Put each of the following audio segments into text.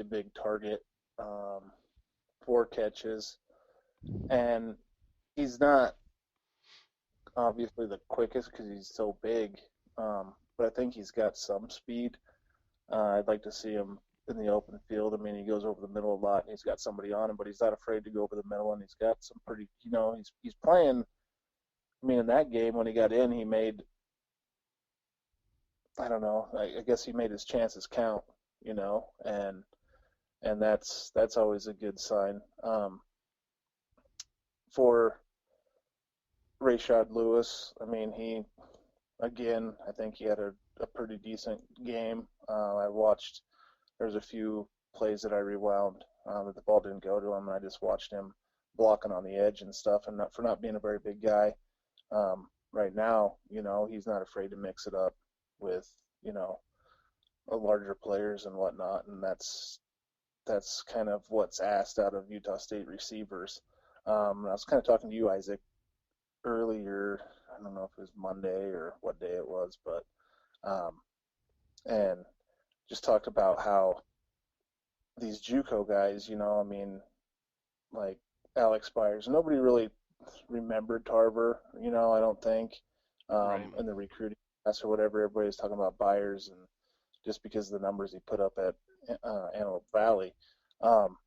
really big target, 4 catches, and he's not obviously the quickest because he's so big, but I think he's got some speed. I'd like to see him in the open field. I mean, he goes over the middle a lot, and he's got somebody on him, but he's not afraid to go over the middle, and he's got some pretty, he's playing. I mean, in that game when he got in, he made, I don't know, I guess he made his chances count, and that's always a good sign. For Rashad Lewis, I mean, I think he had a pretty decent game. I watched, there's a few plays that I rewound that the ball didn't go to him, and I just watched him blocking on the edge and stuff, and for not being a very big guy. Right now, he's not afraid to mix it up with, larger players and whatnot, and that's kind of what's asked out of Utah State receivers. I was kind of talking to you, Isaac, earlier. I don't know if it was Monday or what day it was, but and just talked about how these JUCO guys, I mean, like Alex Byers, nobody really remembered Tarver, I don't think, Right. in the recruiting class or whatever. Everybody's talking about Byers, and just because of the numbers he put up at Antelope Valley. Um,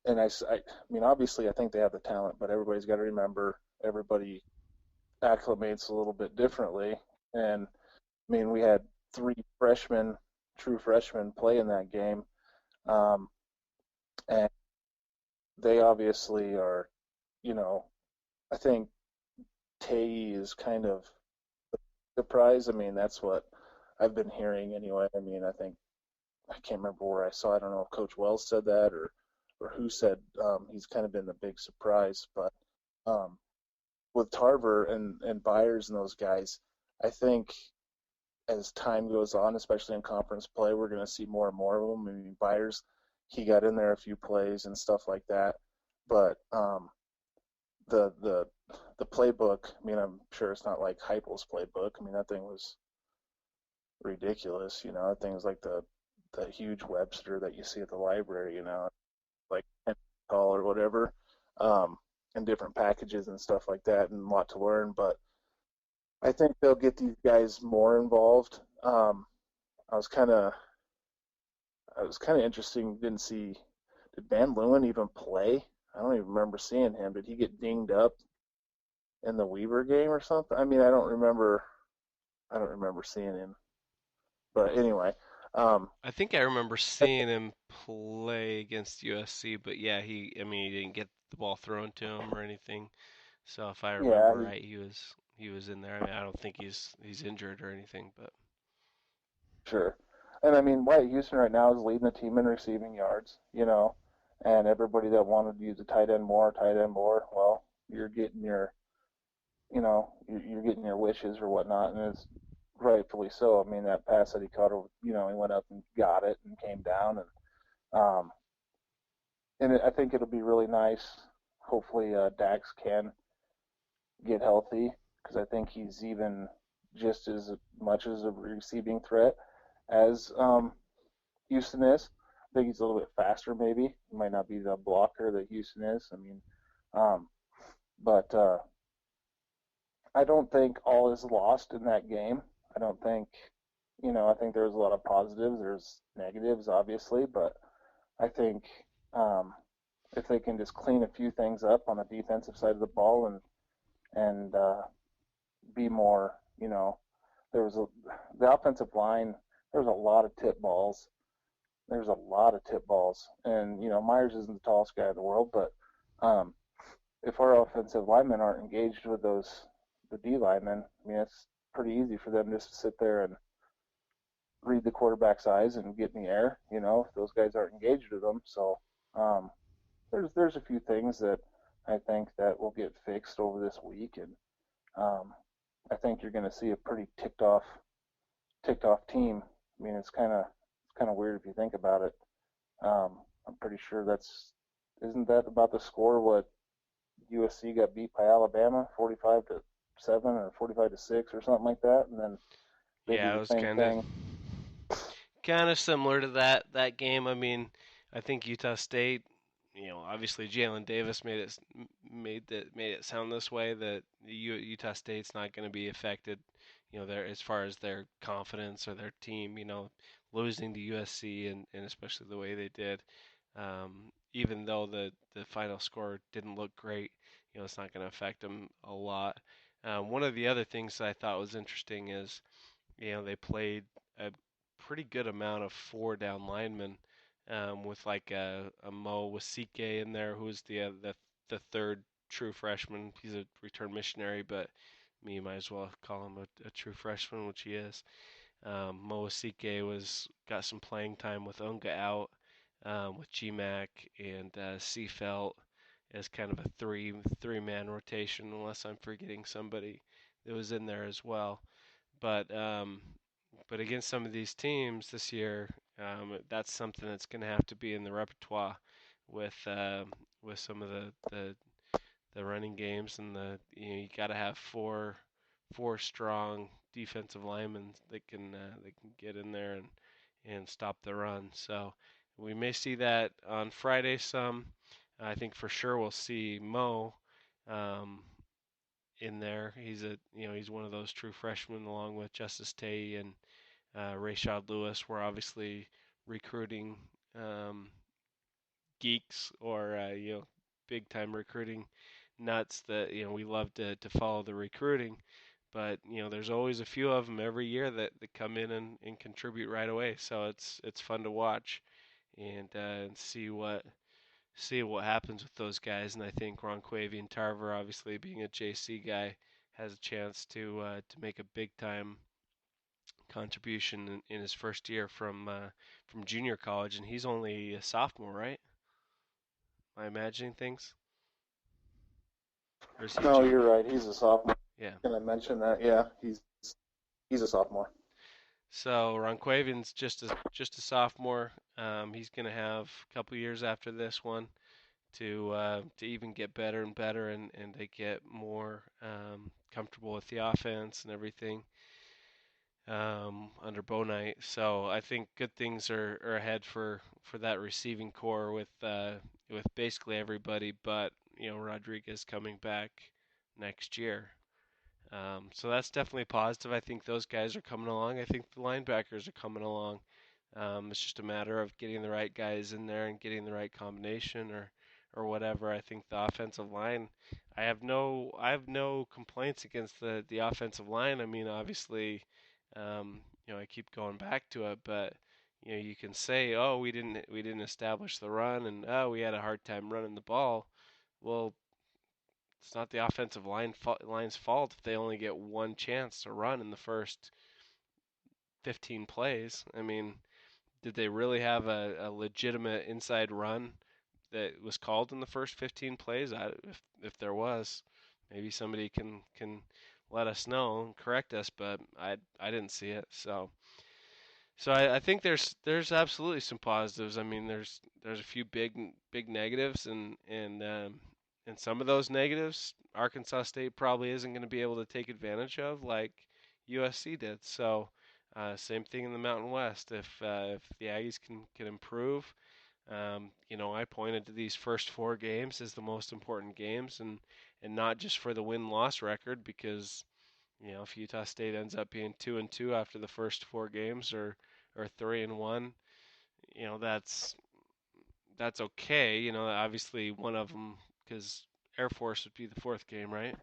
and I mean, obviously, I think they have the talent, but everybody's got to remember everybody acclimates a little bit differently. And I mean, we had 3 true freshmen, play in that game, um, and they obviously are, you know, I think Tay is kind of surprised. I mean, that's what I've been hearing anyway. I mean, I can't remember where I saw. I don't know if Coach Wells said that or who said he's kind of been the big surprise. But um, with Tarver and Byers and those guys, I think as time goes on, especially in conference play, we're going to see more and more of them. I mean, Byers, he got in there a few plays and stuff like that, but the the the playbook. I mean, I'm sure it's not like Heupel's playbook. I mean, that thing was ridiculous. That thing's like the huge Webster that you see at the library. Like 10 tall or whatever, and different packages and stuff like that, and a lot to learn. But I think they'll get these guys more involved. I was kind of I was kind of interesting. Didn't see, did Van Leeuwen even play? I don't even remember seeing him. Did he get dinged up in the Weaver game or something? I mean, I don't remember. I don't remember seeing him. But anyway, um, I think I remember seeing him play against USC, but yeah, I mean, he didn't get the ball thrown to him or anything. So if I yeah, remember right, he was in there. I mean, I don't think he's injured or anything, but sure. And I mean, Wyatt Houston right now is leading the team in receiving yards. And everybody that wanted to use the tight end more. Well, you're getting you're getting your wishes or whatnot, and it's rightfully so. I mean, that pass that he caught, he went up and got it and came down, um, I think it'll be really nice. Hopefully, Dax can get healthy because I think he's even just as much as a receiving threat as Houston is. I think he's a little bit faster, maybe. He might not be the blocker that Houston is. I mean, um, but I don't think all is lost in that game. I don't think, I think there's a lot of positives. There's negatives, obviously, but I think um, if they can just clean a few things up on the defensive side of the ball and be more, there was a the offensive line. There was a lot of tip balls. There's a lot of tip balls, and Myers isn't the tallest guy in the world, but um, if our offensive linemen aren't engaged with the D linemen, I mean, it's pretty easy for them just to sit there and read the quarterback's eyes and get in the air. If those guys aren't engaged with them. So um, there's a few things that I think that will get fixed over this week, and um, I think you're going to see a pretty ticked off team. I mean, it's kind of weird if you think about it. I'm pretty sure isn't that about the score what USC got beat by Alabama 45-7 or 45-6 or something like that, and then they do yeah, it the was same kind of thing. kind of similar to that game. I mean, I think Utah State, obviously Jalen Davis made it sound this way that Utah State's not going to be affected, their as far as their confidence or their team, losing to USC and especially the way they did. Even though the final score didn't look great, it's not going to affect them a lot. One of the other things that I thought was interesting is they played a pretty good amount of four down linemen, with like a Mo Wasike in there, who's the third true freshman. He's a return missionary, but me might as well call him a true freshman, which he is. Mo Wasike was got some playing time with Unga out, with GMAC and Seafelt as kind of a three man rotation, unless I'm forgetting somebody that was in there as well. But but against some of these teams this year, that's something that's going to have to be in the repertoire with some of the running games and you got to have four strong defensive linemen that can get in there and stop the run. So we may see that on Friday some. I think for sure we'll see Mo um, in there. He's one of those true freshmen along with Justice Tay and Rayshad Lewis. We're obviously recruiting um, geeks or big time recruiting nuts that we love to follow the recruiting. But there's always a few of them every year that come in and contribute right away. So it's fun to watch and see what happens with those guys. And I think Ronquavian Tarver, obviously being a JC guy, has a chance to make a big time contribution in his first year from junior college, and he's only a sophomore, right? Am I imagining things, or is he a No, you're junior? right. He's a sophomore. Yeah. Can I mention that? Yeah, he's a sophomore. So Ronquavian's just a sophomore. He's going to have a couple years after this one to even get better and better and to get more comfortable with the offense and everything under Bo Knight. So I think good things are ahead for that receiving core with basically everybody but Rodriguez coming back next year. So that's definitely positive. I think those guys are coming along. I think the linebackers are coming along. It's just a matter of getting the right guys in there and getting the right combination or whatever. I think the offensive line. I have no complaints against the offensive line. I mean, obviously, I keep going back to it, but you can say, oh, we didn't establish the run, and oh, we had a hard time running the ball. Well, it's not the offensive line's fault if they only get one chance to run in the first 15 plays. I mean, did they really have a legitimate inside run that was called in the first 15 plays? If there was, maybe somebody can let us know and correct us, but I didn't see it. So I think there's absolutely some positives. I mean, there's a few big negatives, and some of those negatives Arkansas State probably isn't going to be able to take advantage of like USC did. So same thing in the Mountain West. If the Aggies can improve, I pointed to these first four games as the most important games, and not just for the win-loss record because if Utah State ends up being 2-2 after the first four games or 3-1, you know that's that's okay. Obviously one of them because Air Force would be the fourth game, right?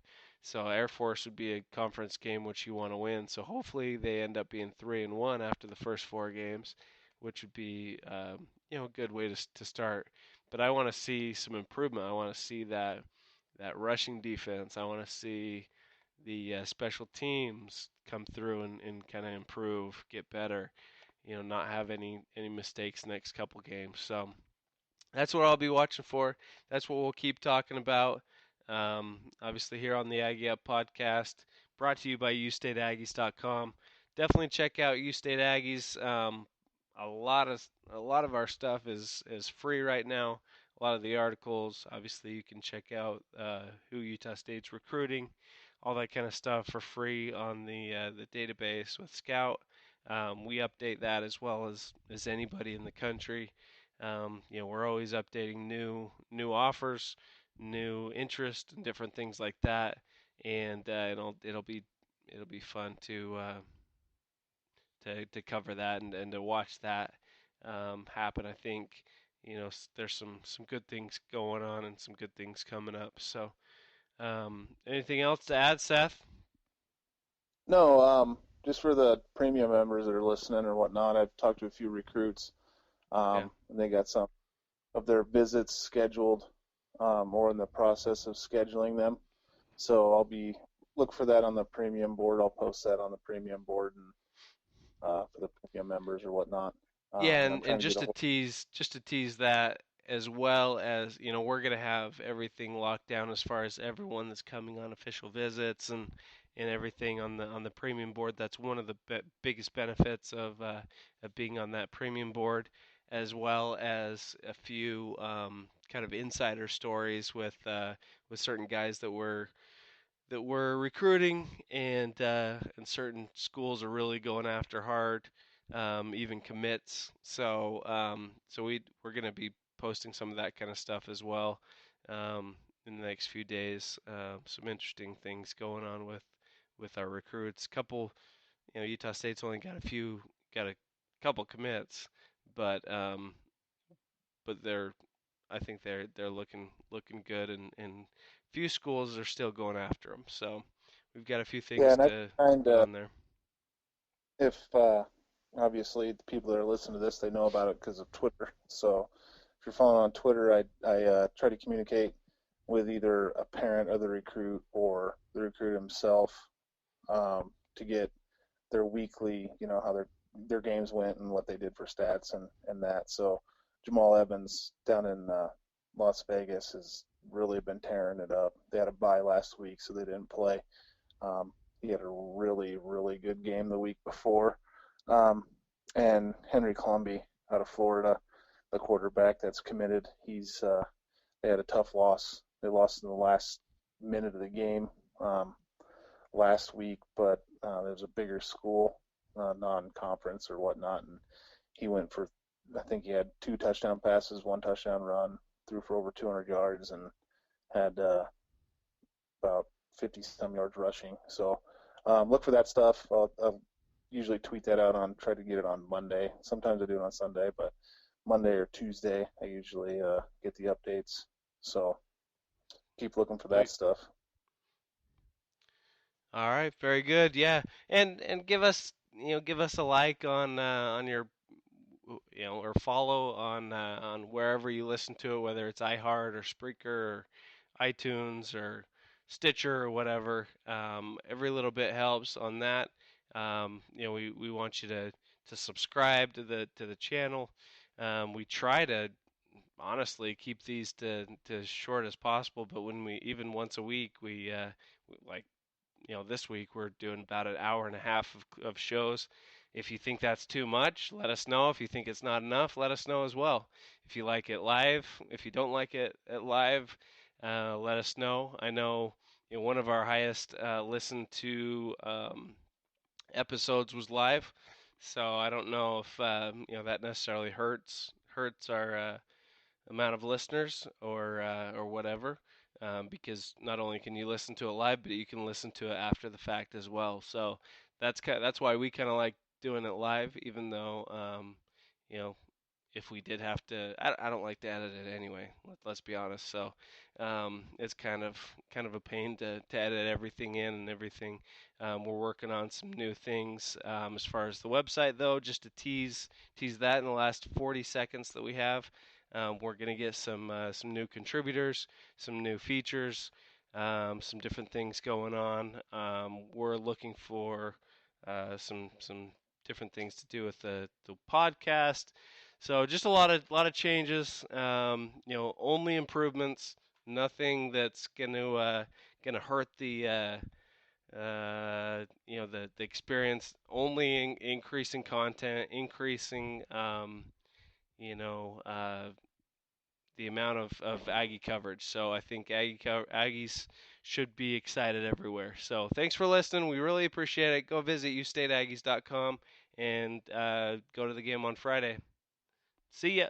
So Air Force would be a conference game which you want to win. So hopefully they end up being 3-1 after the first four games, which would be a good way to start. But I want to see some improvement. I want to see that rushing defense. I want to see the special teams come through and kind of improve, get better. Not have any mistakes next couple games. So that's what I'll be watching for. That's what we'll keep talking about. Obviously, here on the Aggie Up podcast, brought to you by UStateAggies.com. Definitely check out UState Aggies. A lot of our stuff is free right now. A lot of the articles, obviously, you can check out who Utah State's recruiting, all that kind of stuff for free on the database with Scout. We update that as well as anybody in the country. We're always updating new offers, new interest, and different things like that, and it'll be fun to cover that and to watch that happen. I think there's some good things going on and some good things coming up. So, anything else to add, Seth? No, just for the premium members that are listening or whatnot, I've talked to a few recruits, Yeah. and they got some of their visits scheduled, or in the process of scheduling them. So I'll be look for that on the premium board. I'll post that on the premium board and for the premium members or whatnot. Yeah, And I'm and trying to get just a to hold. tease that, as well as we're gonna have everything locked down as far as everyone that's coming on official visits and everything on the premium board. That's one of the biggest benefits of being on that premium board, as well as a few kind of insider stories with certain guys that we're recruiting, and certain schools are really going after hard, even commits. So we're going to be posting some of that kind of stuff as well, in the next few days. Some interesting things going on with our recruits. Couple, Utah State's only got a couple commits, but they're I think they're looking good, and few schools are still going after them. So we've got a few Yeah, things and I to find put on there. if obviously the people that are listening to this, they know about it because of Twitter. So if you're following on Twitter, I try to communicate with either a parent of the recruit or the recruit himself, to get their weekly, how their games went and what they did for stats and that. So Jamal Evans down in Las Vegas has really been tearing it up. They had a bye last week, so they didn't play. He had a really, really good game the week before. Um, and Henry Clumby out of Florida, the quarterback that's committed, they had a tough loss. They lost in the last minute of the game, last week, but there's a bigger school, non-conference or whatnot, and he went for, I think he had 2 touchdown passes, 1 touchdown run, threw for over 200 yards, and had about 50 some yards rushing. So look for that stuff. I'll usually tweet that out try to get it on Monday. Sometimes I do it on Sunday, but Monday or Tuesday I usually get the updates. So keep looking for that Sweet. stuff. All right, very good. Yeah, and give us a like on your or follow on wherever you listen to it, whether it's iHeart or Spreaker or iTunes or Stitcher or whatever. Every little bit helps on that. We want you to subscribe to the channel. We try to honestly keep these to as short as possible, but when we even once a week we like this week we're doing about an hour and a half of shows. If you think that's too much, let us know. If you think it's not enough, let us know as well. If you like it live, if you don't like it at live, let us know. I know, one of our highest listened to episodes was live, so I don't know if that necessarily hurts our amount of listeners or whatever, because not only can you listen to it live, but you can listen to it after the fact as well. So that's why we kind of like doing it live, even though you know if we did have to, I don't like to edit it anyway. Let's be honest. So it's kind of a pain to edit everything in and everything. We're working on some new things as far as the website, though. Just to tease that in the last 40 seconds that we have. We're gonna get some new contributors, some new features, some different things going on. We're looking for some different things to do with the podcast. So just a lot of changes. Only improvements. Nothing that's gonna hurt the experience. Only increasing content, increasing you know the amount of Aggie coverage. So I think Aggies should be excited everywhere. So thanks for listening. We really appreciate it. Go visit ustateaggies.com and go to the game on Friday. See ya.